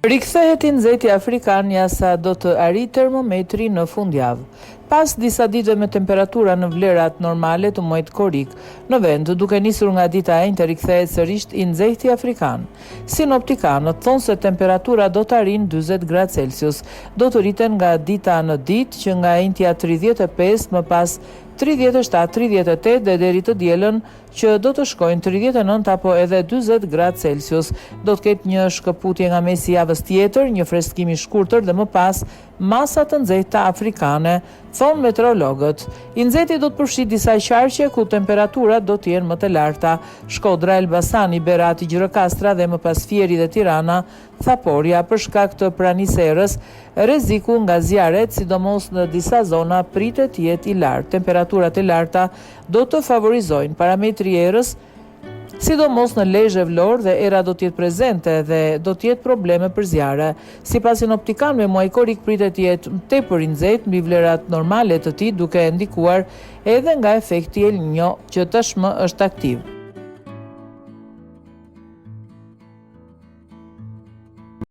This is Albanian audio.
Rikthehet i nxehti afrikan sa do të arrijë termometri në fundjavë. Pas disa ditëve me temperatura në vlerat normale të muajit korrik, në vend duke nisur nga dita e njëjtë rikthehet sërish i nxehti afrikan. Sinoptikanët thonë se temperatura do të arrijnë 40 gradë Celsius, do të rriten nga dita në ditë që nga e njëjtja 35 më pas 37-38 dhe deri të dielën që do të shkojnë 39 apo edhe 40 gradë Celsius. Do të ketë një shkëputje nga mesi i javës tjetër, një freskim i shkurtër dhe më pas masa të nxehta afrikane, thonë meteorologët. I nxehti do të përfshijë disa qarqe ku temperaturat do të jenë më të larta: Shkodra, Elbasani, Berati, Gjirokastra dhe më pas Fieri dhe Tirana, Thaporia. Për shkak të pranisë së erës, rreziku nga zjarret, sidomos në disa zona, pritet të jetë i lartë. Temperaturat e larta do të favorizojnë parametri i erës, sidomos në Lezhë, Vlorë, dhe era do të jetë prezente dhe do të jetë probleme për zjarre. Sipas sinoptikanëve, muaji korrik pritet të jetë tepër i nxehtë mbi vlerat normale të tij, duke ndikuar edhe nga efekti El Niño që tashmë është aktiv.